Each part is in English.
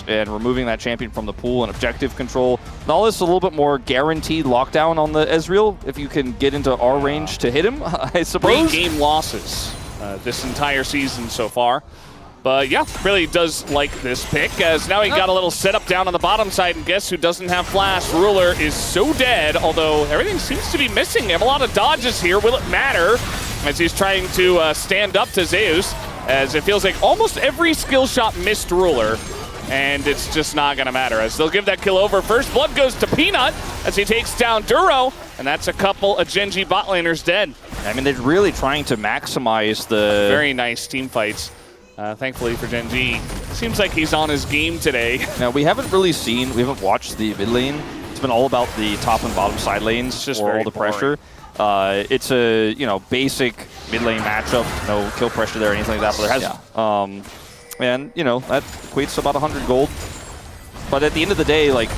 base and removing that champion from the pool and objective control. And all this a little bit more guaranteed lockdown on the Ezreal if you can get into our range to hit him, I suppose. 3 game losses this entire season so far. But yeah, really does like this pick, as now he got a little setup down on the bottom side, and guess who doesn't have flash? Ruler is so dead, although everything seems to be missing him. A lot of dodges here. Will it matter? As he's trying to stand up to Zeus, as it feels like almost every skill shot missed Ruler, and it's just not going to matter, as they'll give that kill over. First blood goes to Peanut as he takes down Duro, and that's a couple of Gen.G bot laners dead. I mean, they're really trying to maximize the... Very nice team fights. Thankfully for Gen.G, seems like he's on his game today. Now, we haven't watched the mid lane. It's been all about the top and bottom side lanes, it's just for all the boring pressure. It's a basic mid lane matchup, no kill pressure there or anything like that. But there has, and that equates to about 100 gold. But at the end of the day, like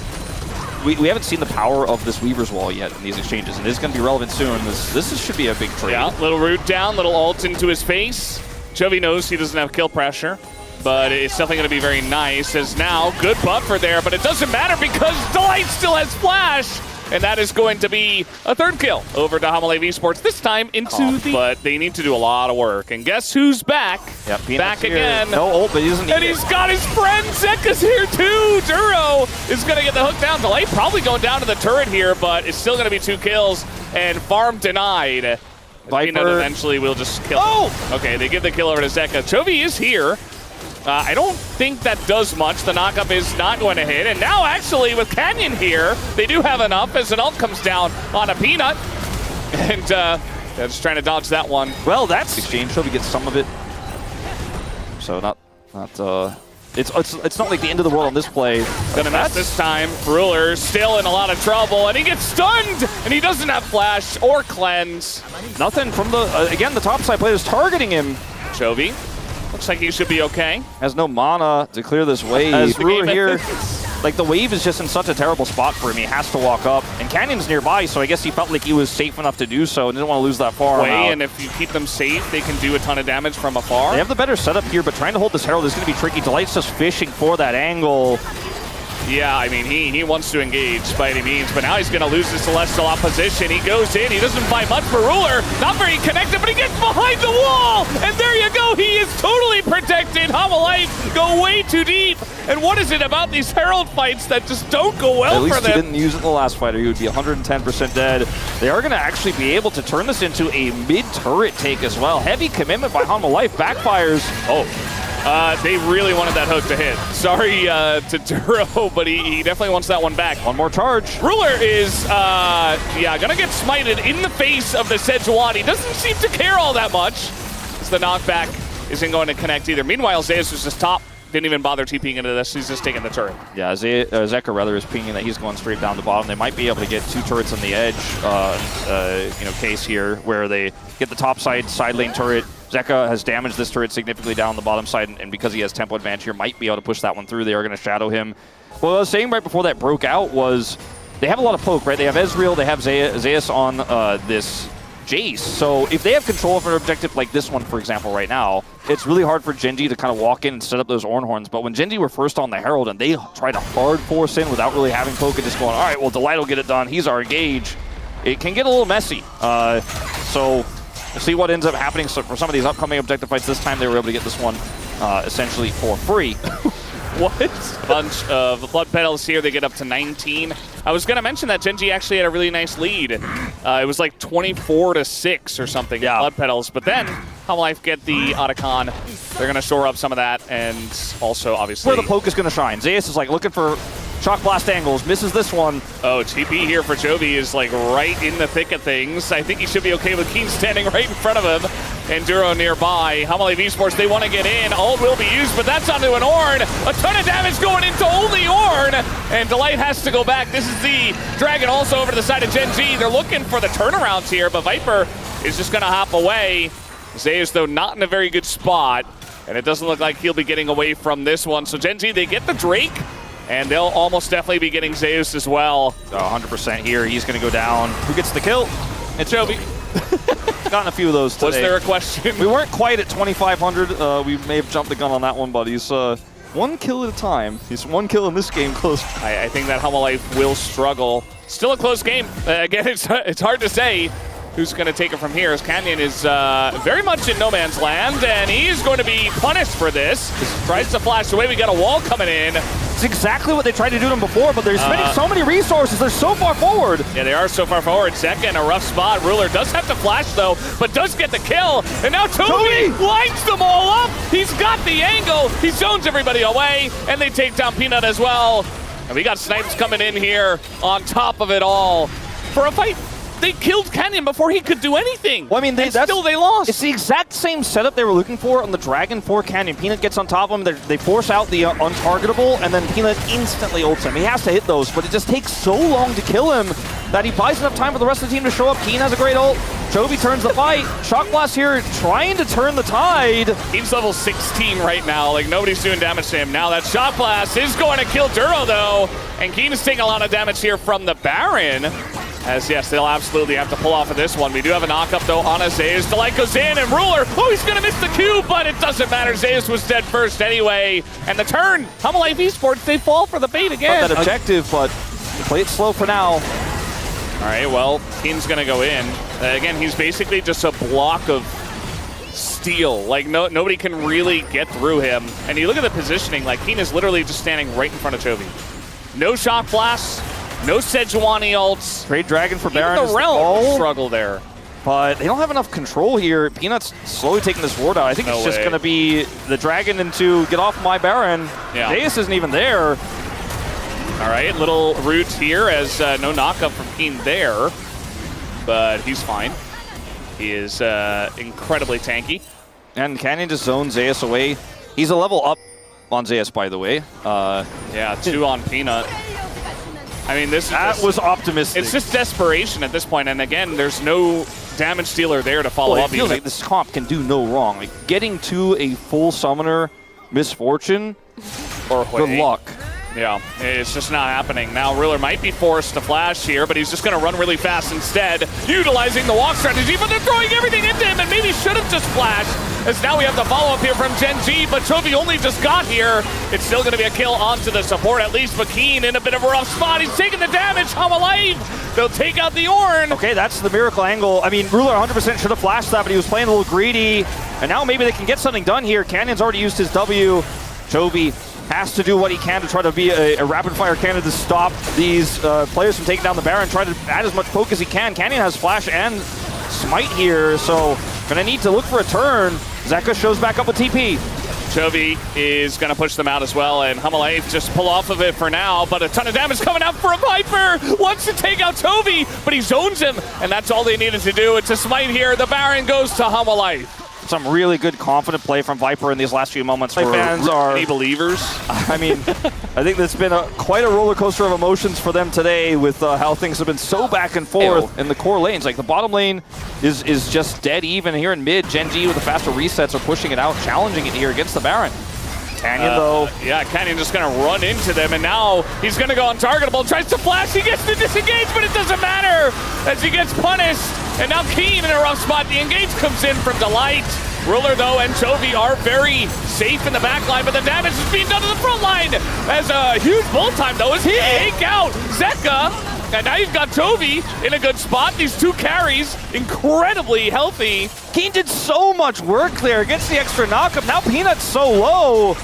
we haven't seen the power of this Weaver's Wall yet in these exchanges, and it's going to be relevant soon. This should be a big trade. Yeah, little root down, little ult into his face. Chovy knows he doesn't have kill pressure, but it's definitely going to be very nice, as now good buffer there, but it doesn't matter because Delight still has flash, and that is going to be a 3rd kill over to Hanwha Esports, this time into the... But they need to do a lot of work, and guess who's back? Yep, back here. again. No ult, but he doesn't need and he's got his friend, Zeka's here too! Duro is going to get the hook down. Delight probably going down to the turret here, but it's still going to be 2 kills, and farm denied. Viper eventually will just kill him. Okay, they give the kill over to Zeka. Chovy is here. I don't think that does much. The knockup is not going to hit. And now, actually, with Canyon here, they do have enough as an ult comes down on a Peanut. And they're just trying to dodge that one. Well, that's exchange. Chovy gets some of it. So it's not like the end of the world on this play. Gonna miss this time. Ruler still in a lot of trouble, and he gets stunned, and he doesn't have flash or cleanse. Nothing from the, again, the top side player is targeting him. Chovy, looks like he should be okay. Has no mana to clear this wave. As Ruler here, like the wave is just in such a terrible spot for him. He has to walk up, and Canyon's nearby, so I guess he felt like he was safe enough to do so and didn't want to lose that far. And if you keep them safe, they can do a ton of damage from afar. They have the better setup here, but trying to hold this Herald is going to be tricky. Delight's just fishing for that angle. Yeah, I mean, he wants to engage by any means, but now he's going to lose the Celestial opposition. He goes in, he doesn't find much for Ruler. Not very connected, but he gets behind the wall! And there you go, he is totally protected. Hanwha Life go way too deep. And what is it about these Herald fights that just don't go well for them? At least he didn't use it in the last fight, or he would be 110% dead. They are going to actually be able to turn this into a mid-turret take as well. Heavy commitment by Hanwha Life, backfires. They really wanted that hook to hit. Sorry to Duro, but he definitely wants that one back. One more charge. Ruler is, gonna get smited in the face of the Sejuani. Doesn't seem to care all that much, as the knockback isn't going to connect either. Meanwhile, Zeus was just top. Didn't even bother TPing into this. He's just taking the turret. Yeah, Zeka rather is pinging that he's going straight down the bottom. They might be able to get 2 turrets on the edge, case here, where they get the top side lane turret. Zeka has damaged this turret significantly down the bottom side, and because he has tempo advantage here, might be able to push that one through. They are going to shadow him. What I was saying right before that broke out was they have a lot of poke, right? They have Ezreal, they have Zeus on this Jace. So if they have control of an objective like this one, for example, right now, it's really hard for Gen.G to kind of walk in and set up those Ornhorns. But when Gen.G were first on the Herald and they tried to hard force in without really having poke and just going, all right, well, Delight will get it done. He's our engage. It can get a little messy. So we'll see what ends up happening. So for some of these upcoming objective fights, this time they were able to get this one essentially for free. What? Bunch of blood petals here. They get up to 19. I was going to mention that Gen.G actually had a really nice lead. It was like 24-6 or something. Yeah. Blood petals. But then Hanwha Life get the Otacon. They're going to shore up some of that, and also obviously where the poke is going to shine. Zeus is like looking for shock blast angles, misses this one. Oh, TP here for Chovy is like right in the thick of things. I think he should be okay with Keen standing right in front of him. And Duro nearby. Hanwha Esports, they want to get in. Ult will be used, but that's onto an Ornn. A ton of damage going into only Ornn. And Delight has to go back. This is the Dragon also over to the side of Gen.G. They're looking for the turnarounds here, but Viper is just going to hop away. Zeus, though, not in a very good spot. And it doesn't look like he'll be getting away from this one. So Gen.G, they get the Drake. And they'll almost definitely be getting Zeus as well. 100% here. He's going to go down. Who gets the kill? It's Chovy. Gotten a few of those today. Was there a question? We weren't quite at 2,500. We may have jumped the gun on that one, but he's one kill at a time. He's one kill in this game close. I think that Hanwha will struggle. Still a close game. Again, it's hard to say who's going to take it from here, as Canyon is very much in no man's land, and he's going to be punished for this. Tries to flash away. We got a wall coming in. It's exactly what they tried to do to him before, but they're spending so many resources. They're so far forward. Yeah, they are so far forward. Zeka in a rough spot. Ruler does have to flash, though, but does get the kill. And now Toby lines them all up. He's got the angle. He zones everybody away, and they take down Peanut as well. And we got Snipes coming in here on top of it all for a fight. They killed Canyon before he could do anything. Well, I mean, still they lost. It's the exact same setup they were looking for on the Dragon for Canyon. Peanut gets on top of him. They force out the untargetable, and then Peanut instantly ults him. He has to hit those, but it just takes so long to kill him that he buys enough time for the rest of the team to show up. Keen has a great ult. Chovy turns the fight. Shock Blast here trying to turn the tide. He's level 16 right now. Like, nobody's doing damage to him. Now that Shock Blast is going to kill Duro, though. And Keen is taking a lot of damage here from the Baron. As, yes, they'll absolutely have to pull off of this one. We do have a knock-up, though, on a Zeus. Delight goes in, and Ruler, oh, he's going to miss the Q, but it doesn't matter. Zeus was dead first anyway. And the turn, Hanwha Esports, they fall for the bait again. Not that objective, but play it slow for now. All right, well, Keen's going to go in. Again, he's basically just a block of steel. Like, nobody can really get through him. And you look at the positioning, like, Keen is literally just standing right in front of Chovy. No Shock Blasts. No Sejuani ults. Trade Dragon for Baron. Even the Realm struggle there. But they don't have enough control here. Peanut's slowly taking this ward out. I think it's just going to be the Dragon into get off my Baron. Yeah. Zeus isn't even there. All right, little root here as no knockup from Keen there. But he's fine. He is incredibly tanky. And Canyon just zones Zeus away. He's a level up on Zeus, by the way. Yeah, 2 on Peanut. I mean, that was optimistic. It's just desperation at this point, and again, there's no damage dealer there to follow up. It feels like this comp can do no wrong. Like, getting to a full summoner misfortune, or good luck. Yeah, it's just not happening. Now Ruler might be forced to flash here, but he's just going to run really fast instead, utilizing the walk strategy, but they're throwing everything into him, and maybe should have just flashed, as now we have the follow-up here from Gen.G, but Chovy only just got here. It's still going to be a kill onto the support, at least, but Keen in a bit of a rough spot. He's taking the damage. Hanwha alive. They'll take out the Ornn. Okay, that's the miracle angle. I mean, Ruler 100% should have flashed that, but he was playing a little greedy, and now maybe they can get something done here. Canyon's already used his W. Chovy has to do what he can to try to be a rapid-fire cannon to stop these players from taking down the Baron, try to add as much poke as he can. Canyon has Flash and Smite here, so gonna need to look for a turn. Zeka shows back up with TP. Chovy is going to push them out as well, and Hanwha just pull off of it for now, but a ton of damage coming out for a Viper. Wants to take out Chovy, but he zones him, and that's all they needed to do. It's a Smite here. The Baron goes to Hanwha. Some really good, confident play from Viper in these last few moments. My fans are any believers. I mean, I think that's been quite a roller coaster of emotions for them today with how things have been so back and forth in the core lanes. Like, the bottom lane is just dead even here in mid. Gen.G with the faster resets are pushing it out, challenging it here against the Baron. Canyon, though. Yeah, Canyon just going to run into them, and now he's going to go untargetable. Tries to flash. He gets to disengage, but it doesn't matter as he gets punished. And now Keen in a rough spot. The engage comes in from Delight. Ruler, though, and Chovy are very safe in the back line, but the damage is being done to the front line. As a huge bull time, though, as he take out Zeka. And now you've got Chovy in a good spot. These 2 carries, incredibly healthy. Keen did so much work there, gets the extra knockup. Now Peanut's so low.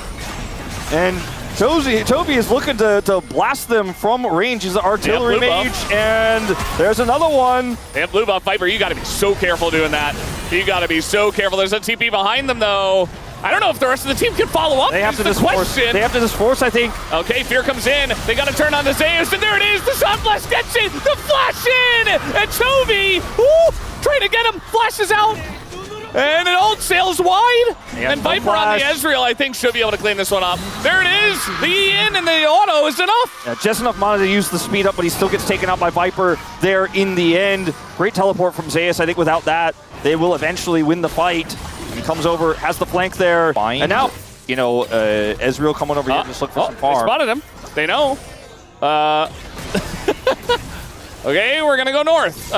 And Chovy is looking to blast them from range. He's an artillery mage, and there's another one. They have blue buff. Viper, you got to be so careful doing that. You got to be so careful. There's a TP behind them, though. I don't know if the rest of the team can follow up. They have to just force. They have to just force, I think. Okay, Fear comes in. They got to turn on the Zeus, and there it is. The Shock Blast gets it. The flash in, and Chovy, trying to get him, flashes out. And it all sails wide. And Viper on the Ezreal, I think, should be able to clean this one up. There it is. The E-in and the auto is enough. Yeah, just enough mana to use the speed up, but he still gets taken out by Viper there in the end. Great teleport from Zeus. I think without that, they will eventually win the fight. He comes over, has the flank there. Fine. And now, you know, Ezreal coming over here to just look for some farm. They spotted him. They know. Okay, we're going to go north.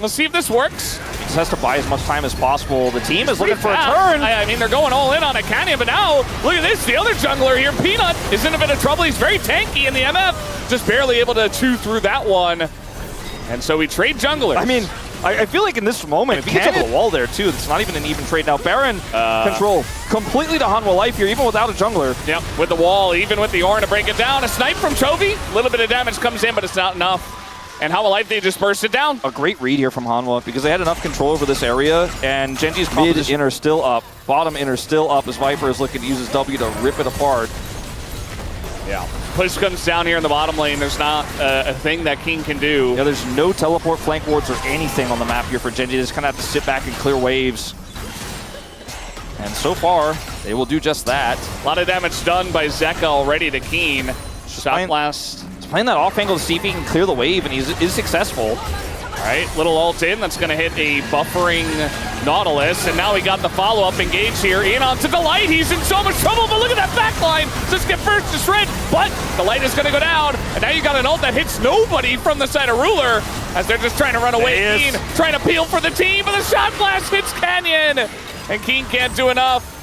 Let's see if this works. just has to buy as much time as possible. The team is looking for a fast. turn. I mean, they're going all in on a Canyon, but now, look at this. The other jungler here, Peanut, is in a bit of trouble. He's very tanky, and the MF just barely able to chew through that one. And so we trade junglers. I mean, I feel like in this moment, if he gets over the wall there too, it's not even an even trade now. Baron control completely to Hanwha Life here, even without a jungler. Yep, with the wall, even with the Ornn to break it down. A snipe from Chovy. A little bit of damage comes in, but it's not enough. And Hanwha Life, they just burst it down. A great read here from Hanwha because they had enough control over this area, and Gen.G's mid inner still up, bottom inner still up as Viper is looking to use his W to rip it apart. Yeah. Push comes down here in the bottom lane. There's not a thing that King can do. Yeah, there's no teleport flank wards or anything on the map here for Gen.G. They just kind of have to sit back and clear waves. And so far, they will do just that. A lot of damage done by Zeka already to Keen. Shot blast. He's playing that off angle to see if he can clear the wave, and he is successful. All right, little ult in. That's going to hit a buffering Nautilus. And now we got the follow-up engage here. In onto Delight. He's in so much trouble, but look at that backline. Just get first to shred, but Delight is going to go down. And now you got an ult that hits nobody from the side of Ruler as they're just trying to run away. Keen trying to peel for the team, but the shot blast hits Canyon. And Keen can't do enough.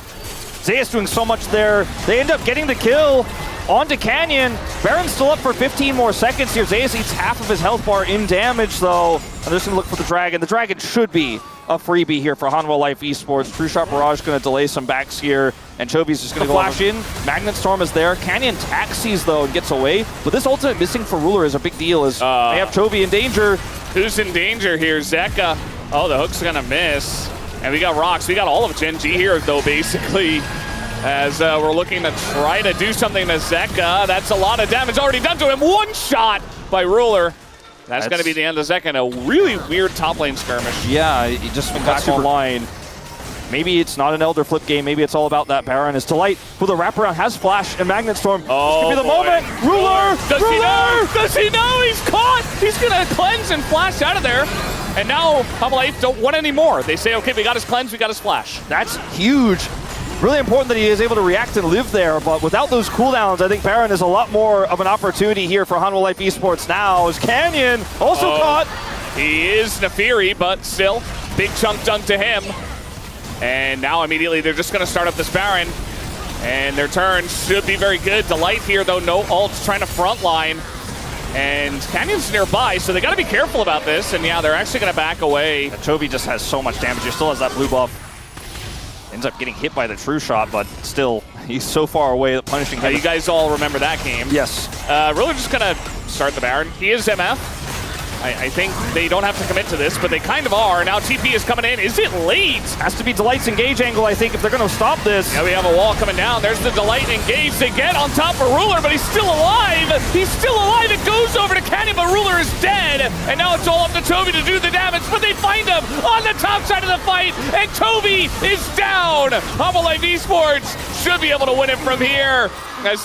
Zeus doing so much there. They end up getting the kill. Onto Canyon. Baron's still up for 15 more seconds here. Zeus eats half of his health bar in damage, though. And they're just going to look for the Dragon. The Dragon should be a freebie here for Hanwha Life Esports. True Shot Barrage going to delay some backs here. And Chovy's just going to flash in. Magnet Storm is there. Canyon taxis, though, and gets away. But this ultimate missing for Ruler is a big deal as they have Chovy in danger. Who's in danger here? Zeka. Oh, the hook's going to miss. And we got Rocks. We got all of Gen.G here, though, basically. As we're looking to try to do something to Zeka. That's a lot of damage already done to him. One shot by Ruler. That's going to be the end of Zeka in a really weird top lane skirmish. Yeah, he just went back online. Maybe it's not an Elder Flip game. Maybe it's all about that Baron. As Delight with a wraparound has Flash and Magnet Storm. Oh, this could be the moment. Ruler! Does he know? Does he know? He's caught! He's going to cleanse and flash out of there. And now Hanwha Life don't want any more. They say, okay, we got his cleanse, we got his flash. That's huge. Really important that he is able to react and live there, but without those cooldowns, I think Baron is a lot more of an opportunity here for Hanwha Life Esports now. As Canyon also caught. He is Nefiri, but still, big chunk done to him. And now immediately they're just going to start up this Baron. And their turn should be very good. Delight here, though, no ults, trying to frontline. And Canyon's nearby, so they got to be careful about this. And yeah, they're actually going to back away. Chovy just has so much damage. He still has that blue buff. Ends up getting hit by the True Shot, but still, he's so far away that punishing him. You guys all remember that game. Yes. Really just going to start the Baron. He is MF. I think they don't have to commit to this, but they kind of are. Now TP is coming in. Is it late? Has to be Delight's engage angle, I think, if they're going to stop this. Yeah, we have a wall coming down. There's the Delight engage. They get on top of Ruler, but he's still alive. He's still alive. It goes over to Canyon, but Ruler is dead. And now it's all up to Chovy to do the damage, but they find him on the top side of the fight, and Chovy is down. Hanwha Life Esports should be able to win it from here. As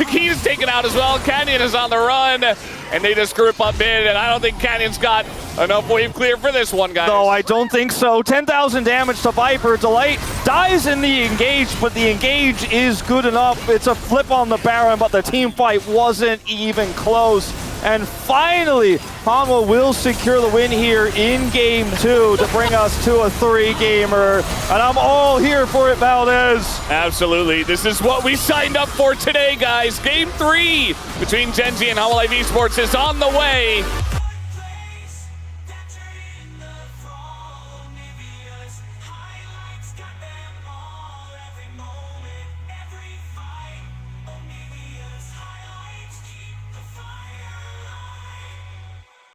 Keen is taken out as well. Canyon is on the run, and they just group up mid, and I don't think Canyon's got enough wave clear for this one, guys. No, I don't think so. 10,000 damage to Viper. Delight dies in the engage, but the engage is good enough. It's a flip on the Baron, but the team fight wasn't even close. And finally, Hanwha will secure the win here in Game 2 to bring us to a 3-gamer. And I'm all here for it, Valdez. Absolutely. This is what we signed up for today, guys. Game 3 between Gen.G and Hanwha Life Esports is on the way.